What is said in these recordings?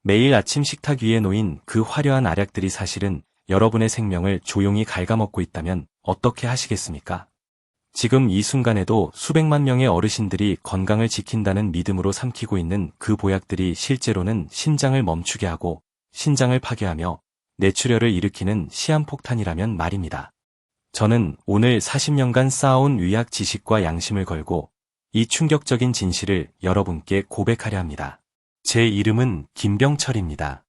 매일 아침 식탁 위에 놓인 그 화려한 알약들이 사실은 여러분의 생명을 조용히 갉아먹고 있다면 어떻게 하시겠습니까? 지금 이 순간에도 수백만 명의 어르신들이 건강을 지킨다는 믿음으로 삼키고 있는 그 보약들이 실제로는 심장을 멈추게 하고 신장을 파괴하며 뇌출혈을 일으키는 시한폭탄이라면 말입니다. 저는 오늘 40년간 쌓아온 의학 지식과 양심을 걸고 이 충격적인 진실을 여러분께 고백하려 합니다. 제 이름은 김병철입니다.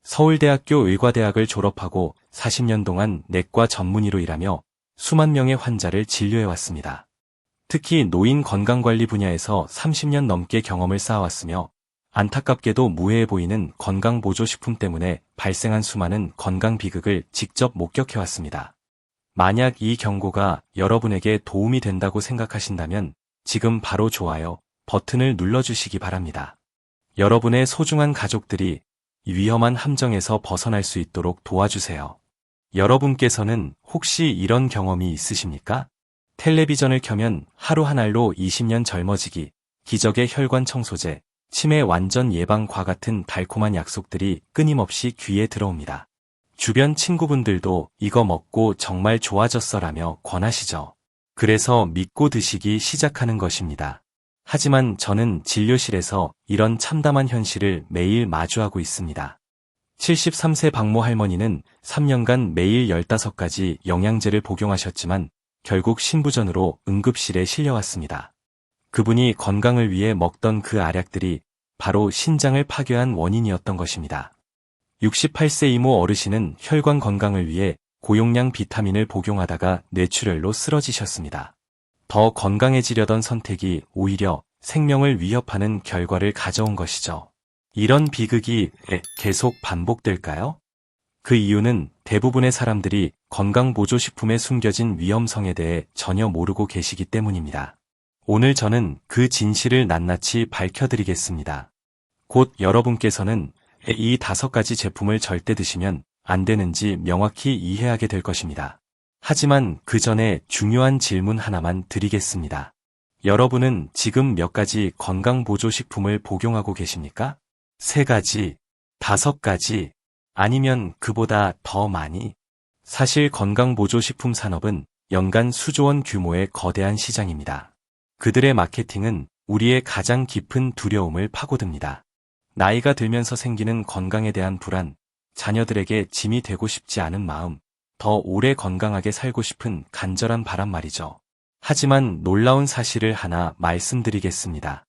서울대학교 의과대학을 졸업하고 40년 동안 내과 전문의로 일하며 수만 명의 환자를 진료해왔습니다. 특히 노인 건강관리 분야에서 30년 넘게 경험을 쌓아왔으며 안타깝게도 무해해 보이는 건강보조식품 때문에 발생한 수많은 건강 비극을 직접 목격해왔습니다. 만약 이 경고가 여러분에게 도움이 된다고 생각하신다면 지금 바로 좋아요 버튼을 눌러주시기 바랍니다. 여러분의 소중한 가족들이 위험한 함정에서 벗어날 수 있도록 도와주세요. 여러분께서는 혹시 이런 경험이 있으십니까? 텔레비전을 켜면 하루 한 알로 20년 젊어지기, 기적의 혈관 청소제, 치매 완전 예방과 같은 달콤한 약속들이 끊임없이 귀에 들어옵니다. 주변 친구분들도 이거 먹고 정말 좋아졌어라며 권하시죠. 그래서 믿고 드시기 시작하는 것입니다. 하지만 저는 진료실에서 이런 참담한 현실을 매일 마주하고 있습니다. 73세 박모 할머니는 3년간 매일 15가지 영양제를 복용하셨지만 결국 신부전으로 응급실에 실려왔습니다. 그분이 건강을 위해 먹던 그 알약들이 바로 신장을 파괴한 원인이었던 것입니다. 68세 이모 어르신은 혈관 건강을 위해 고용량 비타민을 복용하다가 뇌출혈로 쓰러지셨습니다. 더 건강해지려던 선택이 오히려 생명을 위협하는 결과를 가져온 것이죠. 이런 비극이 계속 반복될까요? 그 이유는 대부분의 사람들이 건강보조식품에 숨겨진 위험성에 대해 전혀 모르고 계시기 때문입니다. 오늘 저는 그 진실을 낱낱이 밝혀드리겠습니다. 곧 여러분께서는 이 5가지 제품을 절대 드시면 안 되는지 명확히 이해하게 될 것입니다. 하지만 그 전에 중요한 질문 하나만 드리겠습니다. 여러분은 지금 몇 가지 건강보조식품을 복용하고 계십니까? 3가지, 5가지, 아니면 그보다 더 많이? 사실 건강보조식품 산업은 연간 수조 원 규모의 거대한 시장입니다. 그들의 마케팅은 우리의 가장 깊은 두려움을 파고듭니다. 나이가 들면서 생기는 건강에 대한 불안, 자녀들에게 짐이 되고 싶지 않은 마음, 더 오래 건강하게 살고 싶은 간절한 바람 말이죠. 하지만 놀라운 사실을 하나 말씀드리겠습니다.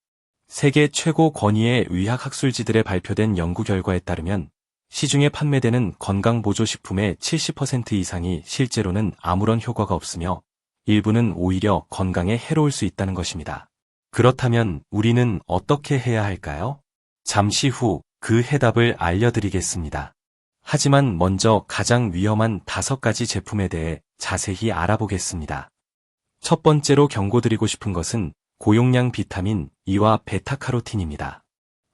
세계 최고 권위의 의학학술지들에 발표된 연구 결과에 따르면 시중에 판매되는 건강보조식품의 70% 이상이 실제로는 아무런 효과가 없으며 일부는 오히려 건강에 해로울 수 있다는 것입니다. 그렇다면 우리는 어떻게 해야 할까요? 잠시 후 그 해답을 알려드리겠습니다. 하지만 먼저 가장 위험한 5가지 제품에 대해 자세히 알아보겠습니다. 첫 번째로 경고드리고 싶은 것은 고용량 비타민 E와 베타카로틴입니다.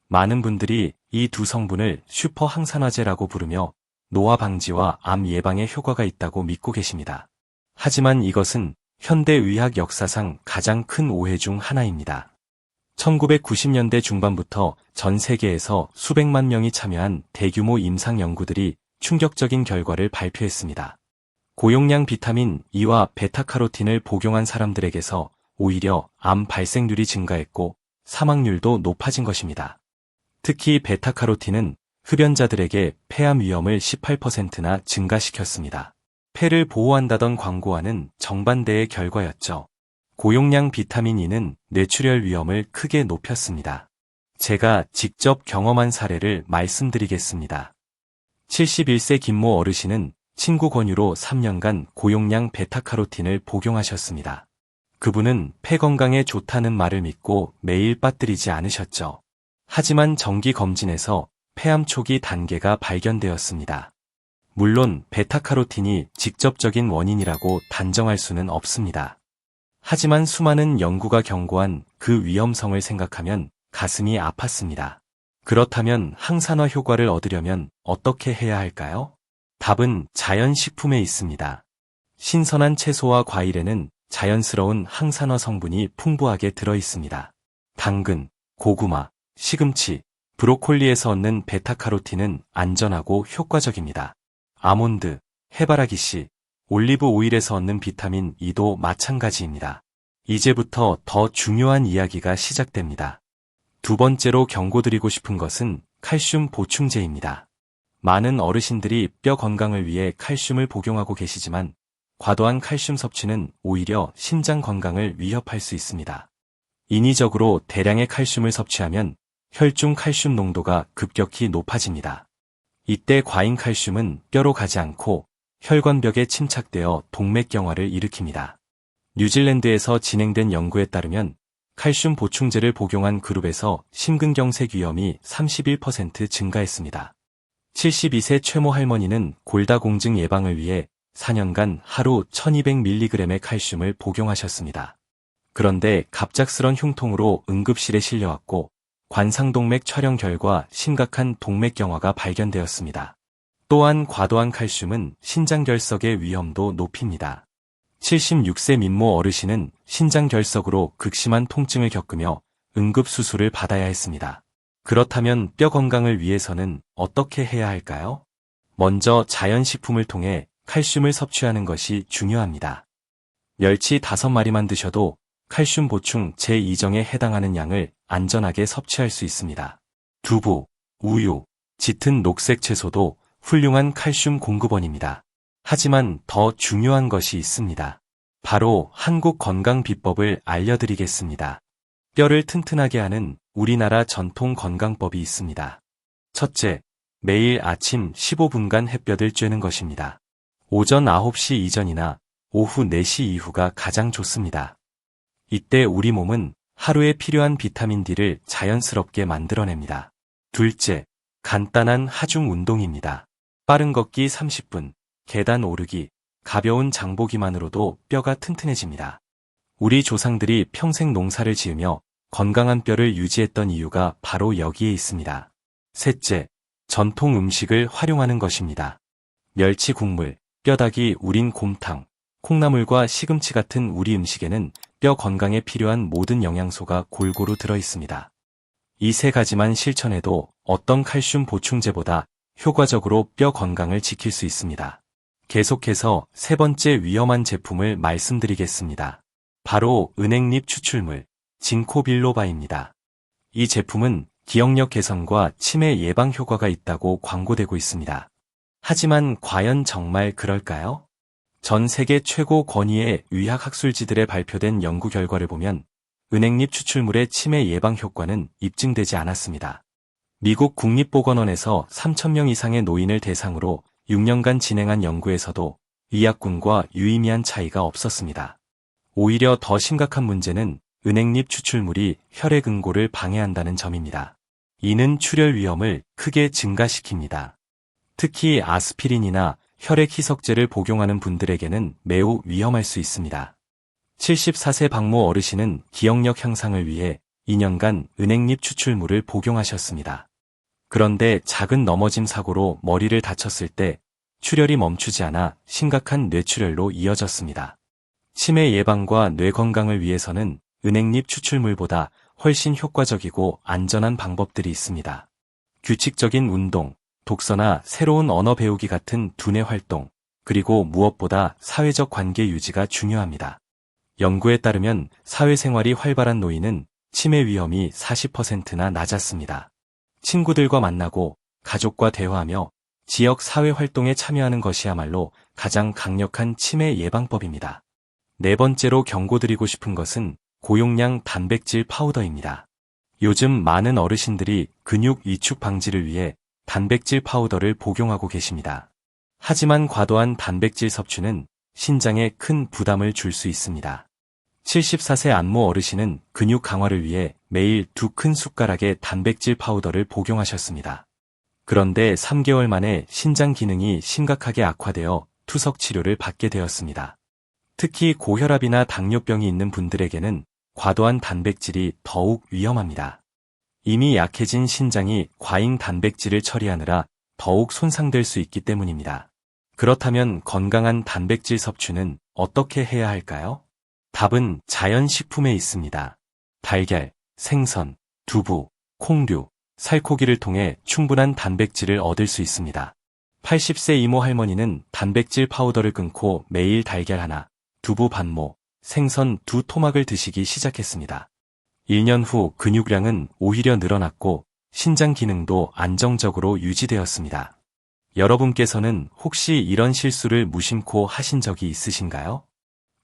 많은 분들이 이 두 성분을 슈퍼 항산화제라고 부르며 노화 방지와 암 예방에 효과가 있다고 믿고 계십니다. 하지만 이것은 현대의학 역사상 가장 큰 오해 중 하나입니다. 1990년대 중반부터 전 세계에서 수백만 명이 참여한 대규모 임상 연구들이 충격적인 결과를 발표했습니다. 고용량 비타민 E와 베타카로틴을 복용한 사람들에게서 오히려 암 발생률이 증가했고 사망률도 높아진 것입니다. 특히 베타카로틴은 흡연자들에게 폐암 위험을 18%나 증가시켰습니다. 폐를 보호한다던 광고와는 정반대의 결과였죠. 고용량 비타민 E는 뇌출혈 위험을 크게 높였습니다. 제가 직접 경험한 사례를 말씀드리겠습니다. 71세 김모 어르신은 친구 권유로 3년간 고용량 베타카로틴을 복용하셨습니다. 그분은 폐 건강에 좋다는 말을 믿고 매일 빠뜨리지 않으셨죠. 하지만 정기 검진에서 폐암 초기 단계가 발견되었습니다. 물론 베타카로틴이 직접적인 원인이라고 단정할 수는 없습니다. 하지만 수많은 연구가 경고한 그 위험성을 생각하면 가슴이 아팠습니다. 그렇다면 항산화 효과를 얻으려면 어떻게 해야 할까요? 답은 자연식품에 있습니다. 신선한 채소와 과일에는 자연스러운 항산화 성분이 풍부하게 들어 있습니다. 당근, 고구마, 시금치, 브로콜리에서 얻는 베타카로틴은 안전하고 효과적입니다. 아몬드, 해바라기씨, 올리브 오일에서 얻는 비타민 E도 마찬가지입니다. 이제부터 더 중요한 이야기가 시작됩니다. 두 번째로 경고드리고 싶은 것은 칼슘 보충제입니다. 많은 어르신들이 뼈 건강을 위해 칼슘을 복용하고 계시지만 과도한 칼슘 섭취는 오히려 심장 건강을 위협할 수 있습니다. 인위적으로 대량의 칼슘을 섭취하면 혈중 칼슘 농도가 급격히 높아집니다. 이때 과잉 칼슘은 뼈로 가지 않고 혈관벽에 침착되어 동맥경화를 일으킵니다. 뉴질랜드에서 진행된 연구에 따르면 칼슘 보충제를 복용한 그룹에서 심근경색 위험이 31% 증가했습니다. 72세 최모 할머니는 골다공증 예방을 위해 4년간 하루 1200mg의 칼슘을 복용하셨습니다. 그런데 갑작스런 흉통으로 응급실에 실려왔고 관상동맥 촬영 결과 심각한 동맥경화가 발견되었습니다. 또한 과도한 칼슘은 신장결석의 위험도 높입니다. 76세 민모 어르신은 신장결석으로 극심한 통증을 겪으며 응급수술을 받아야 했습니다. 그렇다면 뼈 건강을 위해서는 어떻게 해야 할까요? 먼저 자연식품을 통해 칼슘을 섭취하는 것이 중요합니다. 멸치 5마리만 드셔도 칼슘 보충 제2정에 해당하는 양을 안전하게 섭취할 수 있습니다. 두부, 우유, 짙은 녹색 채소도 훌륭한 칼슘 공급원입니다. 하지만 더 중요한 것이 있습니다. 바로 한국 건강 비법을 알려드리겠습니다. 뼈를 튼튼하게 하는 우리나라 전통 건강법이 있습니다. 첫째, 매일 아침 15분간 햇볕을 쬐는 것입니다. 오전 9시 이전이나 오후 4시 이후가 가장 좋습니다. 이때 우리 몸은 하루에 필요한 비타민 D를 자연스럽게 만들어냅니다. 둘째, 간단한 하중 운동입니다. 빠른 걷기 30분, 계단 오르기, 가벼운 장보기만으로도 뼈가 튼튼해집니다. 우리 조상들이 평생 농사를 지으며 건강한 뼈를 유지했던 이유가 바로 여기에 있습니다. 셋째, 전통 음식을 활용하는 것입니다. 멸치 국물, 뼈다귀 우린 곰탕, 콩나물과 시금치 같은 우리 음식에는 뼈 건강에 필요한 모든 영양소가 골고루 들어있습니다. 이 세 가지만 실천해도 어떤 칼슘 보충제보다 효과적으로 뼈 건강을 지킬 수 있습니다. 계속해서 세 번째 위험한 제품을 말씀드리겠습니다. 바로 은행잎 추출물, 진코빌로바입니다. 이 제품은 기억력 개선과 치매 예방 효과가 있다고 광고되고 있습니다. 하지만 과연 정말 그럴까요? 전 세계 최고 권위의 의학학술지들에 발표된 연구 결과를 보면 은행잎 추출물의 치매 예방 효과는 입증되지 않았습니다. 미국 국립보건원에서 3,000명 이상의 노인을 대상으로 6년간 진행한 연구에서도 의약군과 유의미한 차이가 없었습니다. 오히려 더 심각한 문제는 은행잎 추출물이 혈액 응고를 방해한다는 점입니다. 이는 출혈 위험을 크게 증가시킵니다. 특히 아스피린이나 혈액 희석제를 복용하는 분들에게는 매우 위험할 수 있습니다. 74세 박모 어르신은 기억력 향상을 위해 2년간 은행잎 추출물을 복용하셨습니다. 그런데 작은 넘어짐 사고로 머리를 다쳤을 때 출혈이 멈추지 않아 심각한 뇌출혈로 이어졌습니다. 치매 예방과 뇌 건강을 위해서는 은행잎 추출물보다 훨씬 효과적이고 안전한 방법들이 있습니다. 규칙적인 운동, 독서나 새로운 언어 배우기 같은 두뇌 활동, 그리고 무엇보다 사회적 관계 유지가 중요합니다. 연구에 따르면 사회생활이 활발한 노인은 치매 위험이 40%나 낮았습니다. 친구들과 만나고 가족과 대화하며 지역 사회 활동에 참여하는 것이야말로 가장 강력한 치매 예방법입니다. 네 번째로 경고드리고 싶은 것은 고용량 단백질 파우더입니다. 요즘 많은 어르신들이 근육 위축 방지를 위해 단백질 파우더를 복용하고 계십니다. 하지만 과도한 단백질 섭취는 신장에 큰 부담을 줄 수 있습니다. 74세 안모 어르신은 근육 강화를 위해 매일 2큰 숟가락의 단백질 파우더를 복용하셨습니다. 그런데 3개월 만에 신장 기능이 심각하게 악화되어 투석 치료를 받게 되었습니다. 특히 고혈압이나 당뇨병이 있는 분들에게는 과도한 단백질이 더욱 위험합니다. 이미 약해진 신장이 과잉 단백질을 처리하느라 더욱 손상될 수 있기 때문입니다. 그렇다면 건강한 단백질 섭취는 어떻게 해야 할까요? 답은 자연식품에 있습니다. 달걀, 생선, 두부, 콩류, 살코기를 통해 충분한 단백질을 얻을 수 있습니다. 80세 이모 할머니는 단백질 파우더를 끊고 매일 달걀 하나, 두부 반모, 생선 2토막을 드시기 시작했습니다. 1년 후 근육량은 오히려 늘어났고 신장 기능도 안정적으로 유지되었습니다. 여러분께서는 혹시 이런 실수를 무심코 하신 적이 있으신가요?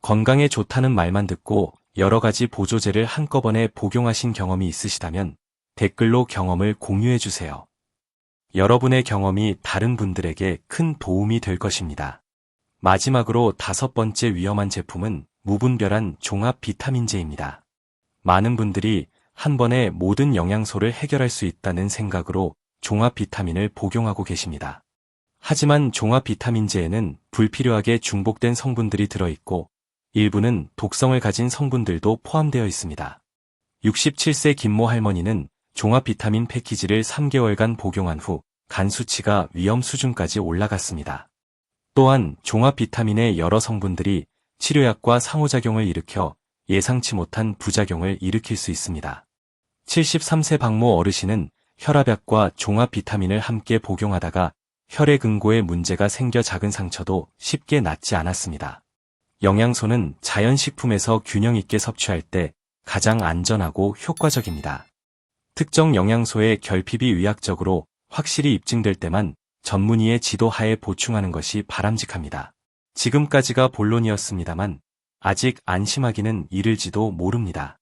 건강에 좋다는 말만 듣고 여러 가지 보조제를 한꺼번에 복용하신 경험이 있으시다면 댓글로 경험을 공유해 주세요. 여러분의 경험이 다른 분들에게 큰 도움이 될 것입니다. 마지막으로 5번째 위험한 제품은 무분별한 종합 비타민제입니다. 많은 분들이 한 번에 모든 영양소를 해결할 수 있다는 생각으로 종합 비타민을 복용하고 계십니다. 하지만 종합 비타민제에는 불필요하게 중복된 성분들이 들어있고 일부는 독성을 가진 성분들도 포함되어 있습니다. 67세 김모 할머니는 종합 비타민 패키지를 3개월간 복용한 후 간 수치가 위험 수준까지 올라갔습니다. 또한 종합 비타민의 여러 성분들이 치료약과 상호작용을 일으켜 예상치 못한 부작용을 일으킬 수 있습니다. 73세 박모 어르신은 혈압약과 종합 비타민을 함께 복용하다가 혈액 응고에 문제가 생겨 작은 상처도 쉽게 낫지 않았습니다. 영양소는 자연식품에서 균형 있게 섭취할 때 가장 안전하고 효과적입니다. 특정 영양소의 결핍이 의학적으로 확실히 입증될 때만 전문의의 지도 하에 보충하는 것이 바람직합니다. 지금까지가 본론이었습니다만 아직 안심하기는 이를지도 모릅니다.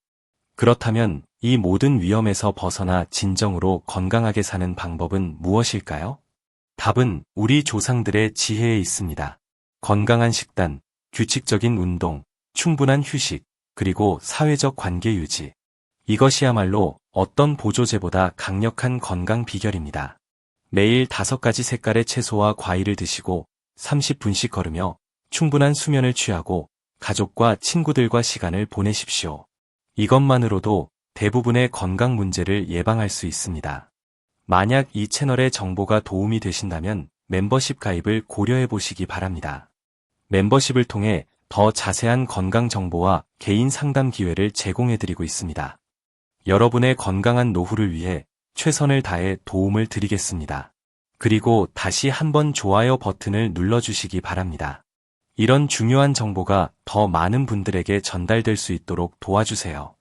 그렇다면 이 모든 위험에서 벗어나 진정으로 건강하게 사는 방법은 무엇일까요? 답은 우리 조상들의 지혜에 있습니다. 건강한 식단, 규칙적인 운동, 충분한 휴식, 그리고 사회적 관계 유지. 이것이야말로 어떤 보조제보다 강력한 건강 비결입니다. 매일 5가지 색깔의 채소와 과일을 드시고 30분씩 걸으며 충분한 수면을 취하고 가족과 친구들과 시간을 보내십시오. 이것만으로도 대부분의 건강 문제를 예방할 수 있습니다. 만약 이 채널의 정보가 도움이 되신다면 멤버십 가입을 고려해 보시기 바랍니다. 멤버십을 통해 더 자세한 건강 정보와 개인 상담 기회를 제공해 드리고 있습니다. 여러분의 건강한 노후를 위해 최선을 다해 도움을 드리겠습니다. 그리고 다시 한번 좋아요 버튼을 눌러주시기 바랍니다. 이런 중요한 정보가 더 많은 분들에게 전달될 수 있도록 도와주세요.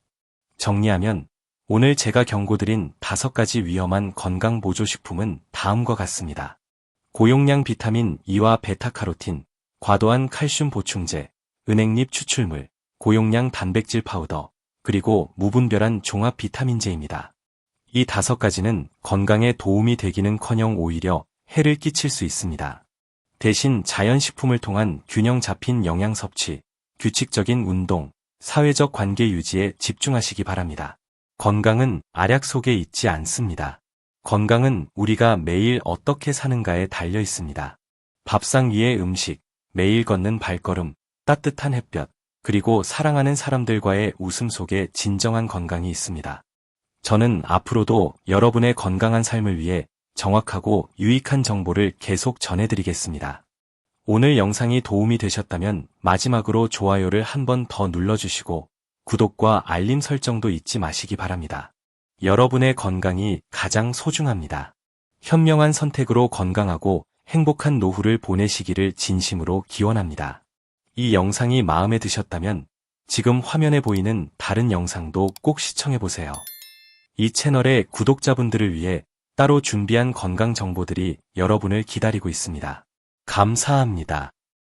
정리하면 오늘 제가 경고드린 5가지 위험한 건강 보조식품은 다음과 같습니다. 고용량 비타민 E와 베타카로틴, 과도한 칼슘 보충제, 은행잎 추출물, 고용량 단백질 파우더, 그리고 무분별한 종합 비타민제입니다. 이 5가지는 건강에 도움이 되기는커녕 오히려 해를 끼칠 수 있습니다. 대신 자연식품을 통한 균형 잡힌 영양 섭취, 규칙적인 운동, 사회적 관계 유지에 집중하시기 바랍니다. 건강은 알약 속에 있지 않습니다. 건강은 우리가 매일 어떻게 사는가에 달려 있습니다. 밥상 위의 음식, 매일 걷는 발걸음, 따뜻한 햇볕, 그리고 사랑하는 사람들과의 웃음 속에 진정한 건강이 있습니다. 저는 앞으로도 여러분의 건강한 삶을 위해 정확하고 유익한 정보를 계속 전해드리겠습니다. 오늘 영상이 도움이 되셨다면 마지막으로 좋아요를 한 번 더 눌러주시고 구독과 알림 설정도 잊지 마시기 바랍니다. 여러분의 건강이 가장 소중합니다. 현명한 선택으로 건강하고 행복한 노후를 보내시기를 진심으로 기원합니다. 이 영상이 마음에 드셨다면 지금 화면에 보이는 다른 영상도 꼭 시청해보세요. 이 채널의 구독자분들을 위해 따로 준비한 건강 정보들이 여러분을 기다리고 있습니다. 감사합니다.